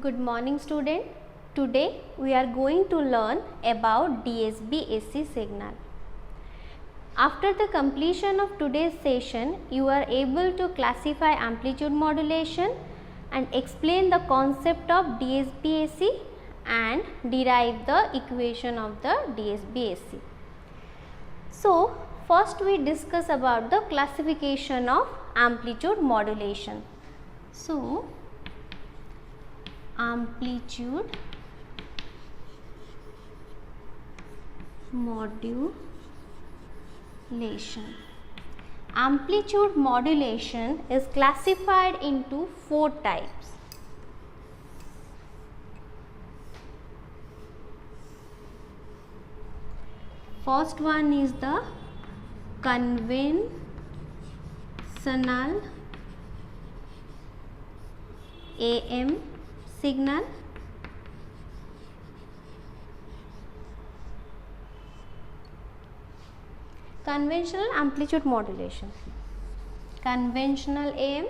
Good morning student. Today we are going to learn about DSB AC signal. After the completion of today's session, you are able to classify amplitude modulation and explain the concept of DSB AC and derive the equation of the DSB AC. So, first we discuss about the classification of amplitude modulation. So, amplitude modulation. Amplitude modulation is classified into 4 types. First one is the conventional AM signal. Conventional amplitude modulation. Conventional AM,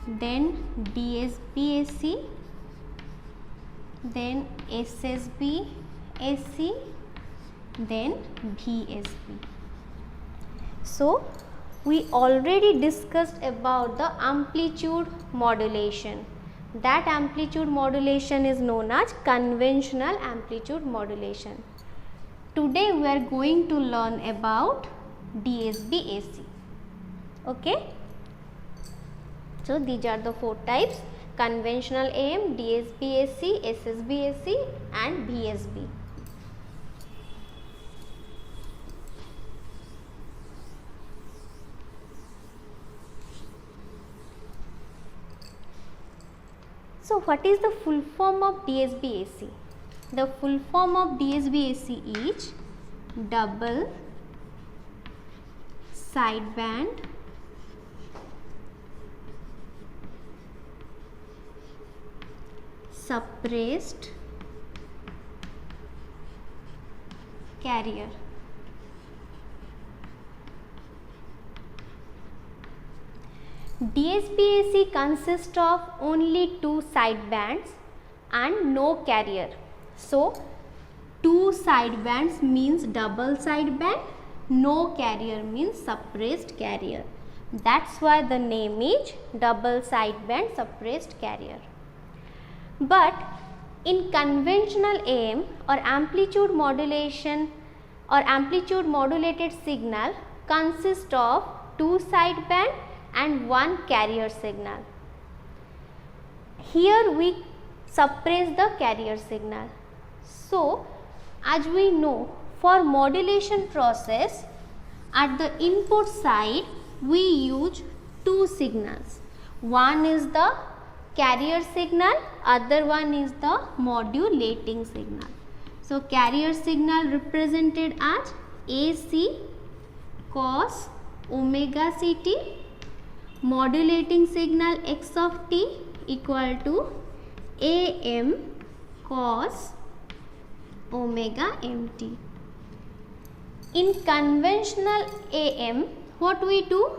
then DSB AC, then SSB AC, then VSB. So, we already discussed about the amplitude modulation. That amplitude modulation is known as conventional amplitude modulation. Today we are going to learn about DSB AC. Okay. So, these are the 4 types: conventional AM, DSB AC, SSB AC and VSB. So, what is the full form of DSB AC? The full form of DSB AC is double sideband suppressed carrier. DSB AC consists of only 2 sidebands and no carrier. So, 2 sidebands means double sideband, no carrier means suppressed carrier. That's why the name is double sideband suppressed carrier. But in conventional AM or amplitude modulation or amplitude modulated signal consists of 2 sideband and 1 carrier signal. Here we suppress the carrier signal. So, as we know, for modulation process at the input side we use 2 signals. One is the carrier signal, other one is the modulating signal. So, carrier signal represented as AC cos omega CT, modulating signal x of t equal to AM cos omega mt. In conventional AM, what we do?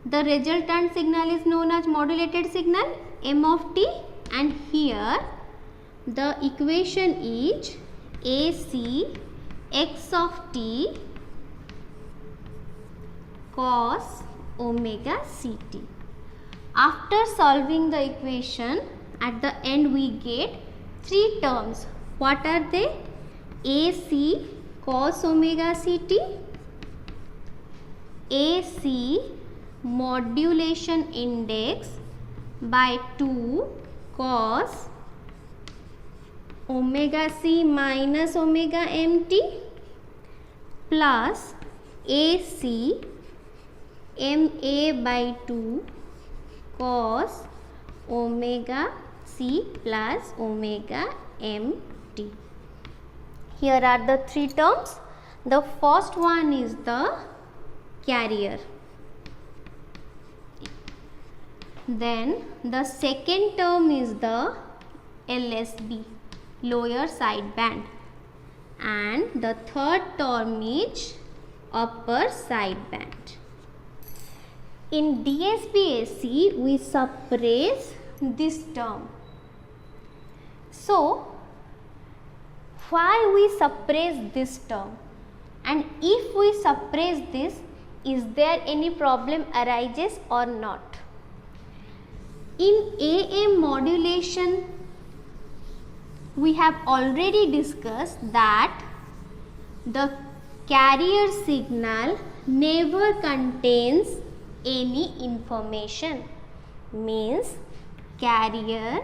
The resultant signal is known as modulated signal m of t, and here the equation is AC x of t cos omega ct. After solving the equation, at the end we get 3 terms. What are they? AC cos omega ct, AC modulation index by 2 cos omega c minus omega mt plus AC MA by 2 cos omega c plus omega mt. Here are the 3 terms. The first one is the carrier. Then the second term is the LSB, lower sideband, and the third term is upper sideband. In DSB AC, we suppress this term. So why we suppress this term, and if we suppress this, is there any problem arises or not? In AM modulation, we have already discussed that the carrier signal never contains any information, means carrier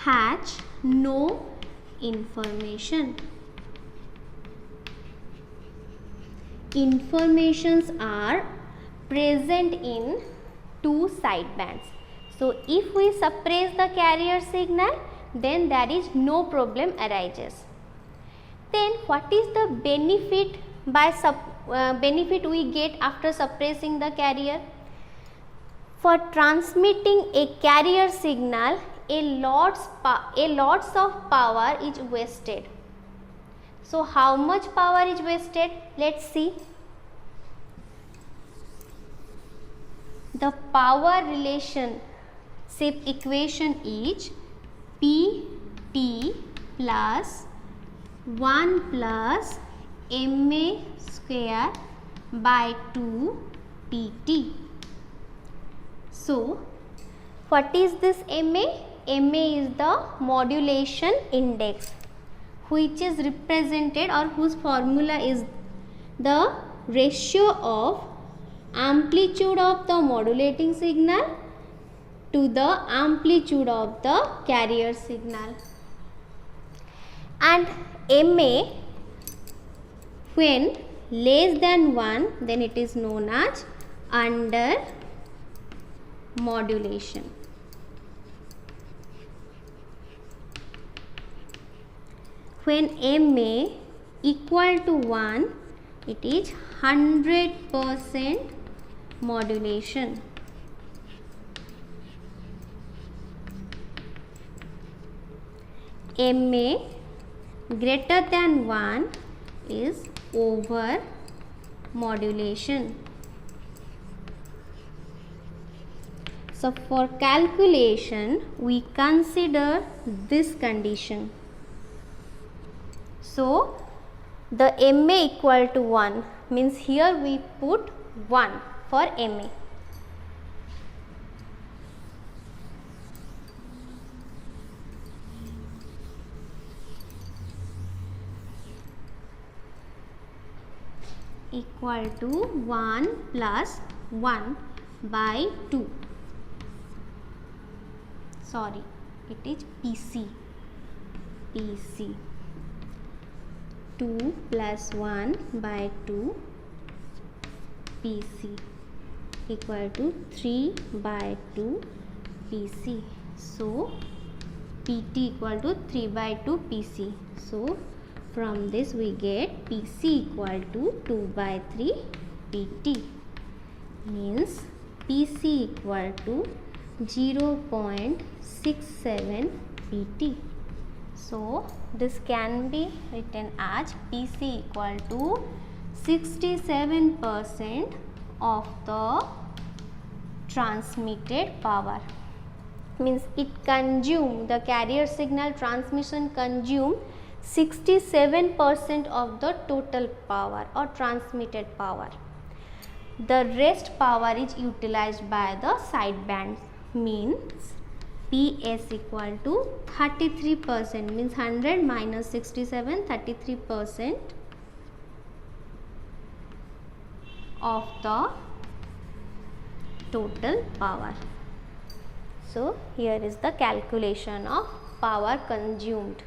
has no information. Informations are present in two sidebands. So if we suppress the carrier signal, then there is no problem arises. Then what is the benefit benefit we get after suppressing the carrier? For transmitting a carrier signal, a lots of power is wasted. So how much power is wasted? Let's see. The power relationship equation is Pt plus 1 plus ma square by 2 Pt. So what is this ma? Ma is the modulation index, which is represented, or whose formula is the ratio of amplitude of the modulating signal to the amplitude of the carrier signal. And ma, when less than 1, then it is known as under modulation. When ma equal to 1, it is 100% modulation. Ma greater than 1 is over modulation. So for calculation, we consider this condition. So the ma equal to 1 means here we put 1 for ma. Equal to 1 plus 1 by 2. Sorry, it is Pc. 2 plus 1 by 2 Pc equal to 3 by 2 Pc. So Pt equal to 3 by 2 Pc. So from this we get Pc equal to 2 by 3 Pt, means Pc equal to 0.67 Pt. So this can be written as Pc equal to 67% of the transmitted power, means it consume, the carrier signal transmission consume 67% of the total power or transmitted power. The rest power is utilized by the sidebands, means Ps equal to 33%, means 100 minus 67, 33% of the total power. So here is the calculation of power consumed.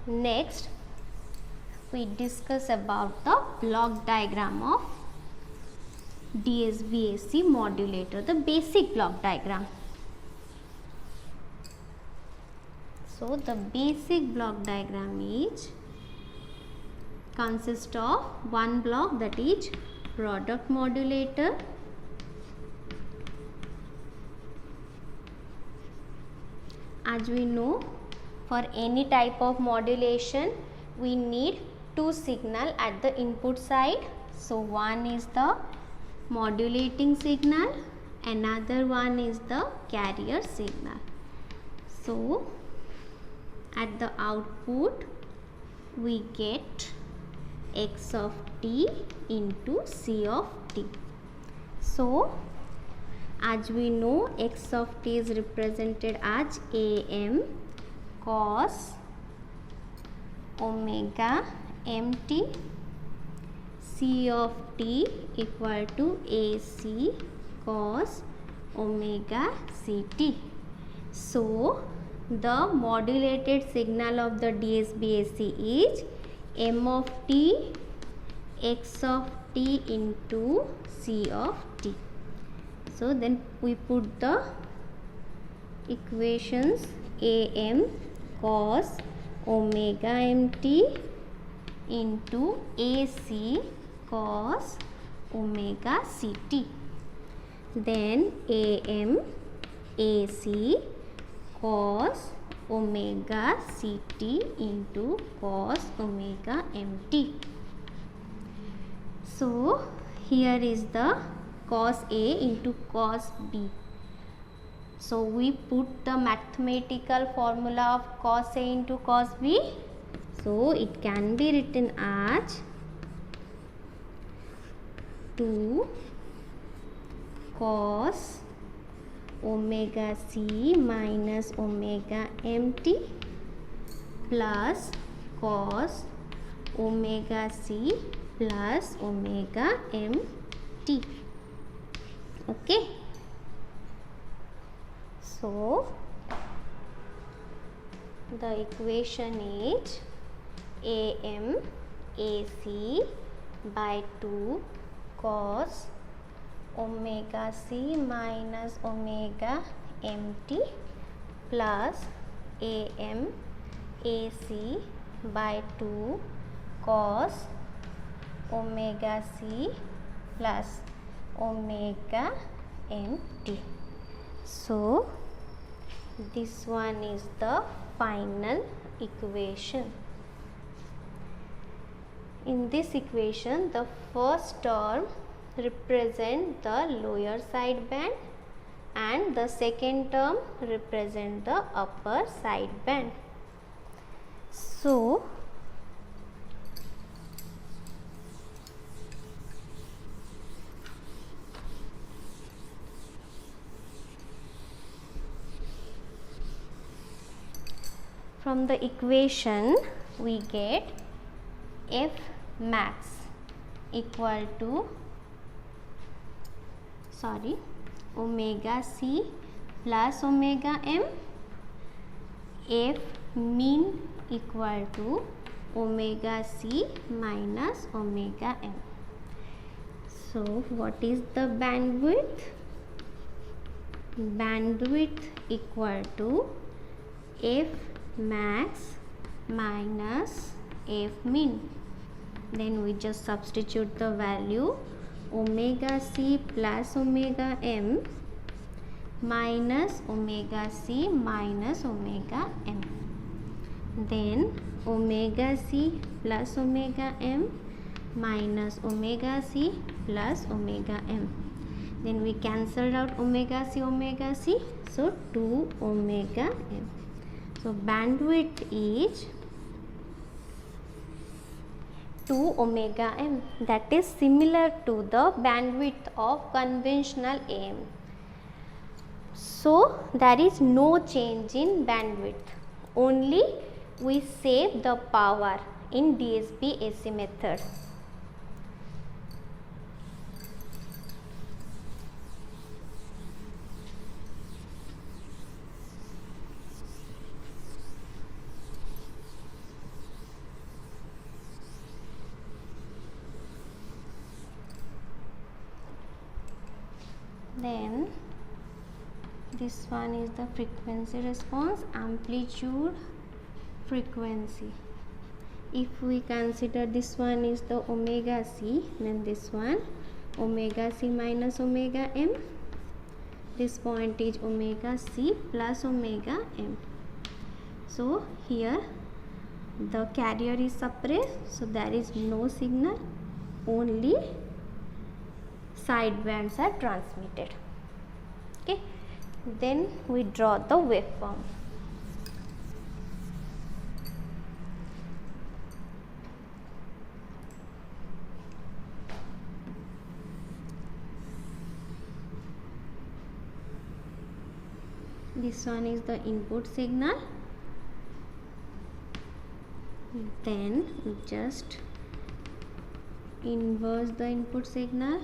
Next, we discuss about the block diagram of DSB-AC modulator, the basic block diagram. So the basic block diagram is consists of one block, that is product modulator, as we know, for any type of modulation we need two signal at the input side. So one is the modulating signal, another one is the carrier signal. So at the output we get x of t into c of t. So as we know, x of t is represented as am cos omega mt, c of t equal to ac cos omega ct. So the modulated signal of the DSB-AC is m of t x of t into c of t. So then we put the equations am cos omega mt into ac cos omega ct. Then am ac cos omega ct into cos omega mt. So here is the cos A into cos B. So we put the mathematical formula of cos A into cos B. So it can be written as 2 cos omega c minus omega mt plus cos omega c plus omega mt. Okay. So the equation is am ac by 2 cos omega c minus omega mt plus am ac by 2 cos omega c plus omega mt. So this one is the final equation. In this equation, the first term represent the lower side band and the second term represent the upper side band. So from the equation we get f max equal to omega c plus omega m, f min equal to omega c minus omega m. So what is the bandwidth? Bandwidth equal to f max minus f min. Then we just substitute the value omega c plus omega m minus omega c minus omega m. Then omega c plus omega m minus omega c plus omega m. Then we cancel out omega c, so 2 omega m. So bandwidth is 2 omega m, that is similar to the bandwidth of conventional AM. So there is no change in bandwidth, only we save the power in DSB AC method. Then this one is the frequency response, amplitude, frequency. If we consider this one is the omega c, then this one omega c minus omega m, this point is omega c plus omega m. So here the carrier is suppressed, so there is no signal, only sidebands are transmitted. Okay, then we draw the waveform. This one is the input signal. Then we just inverse the input signal.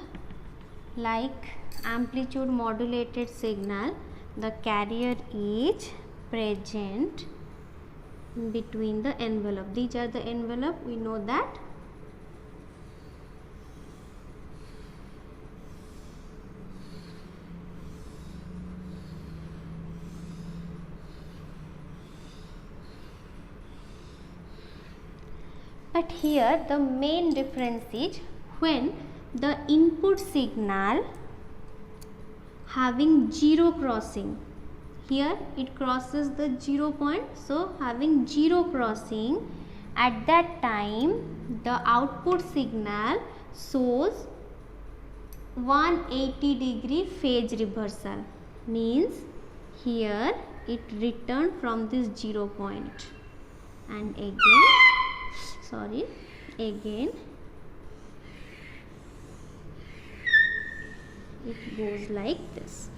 Like amplitude modulated signal, the carrier is present between the envelope. These are the envelope, we know that. But here the main difference is when the input signal having zero crossing. Here it crosses the 0 point, so having zero crossing, at that time the output signal shows 180-degree phase reversal. Means here it returned from this 0 point, and again it goes like this.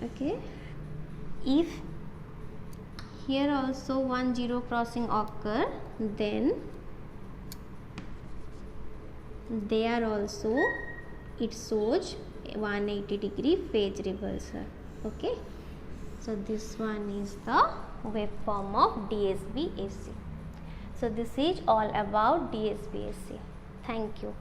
Okay, if here also 1 0 crossing occur, then there also it shows 180-degree phase reversal. Okay, so this one is the waveform of DSB AC. So this is all about DSB AC. Thank you.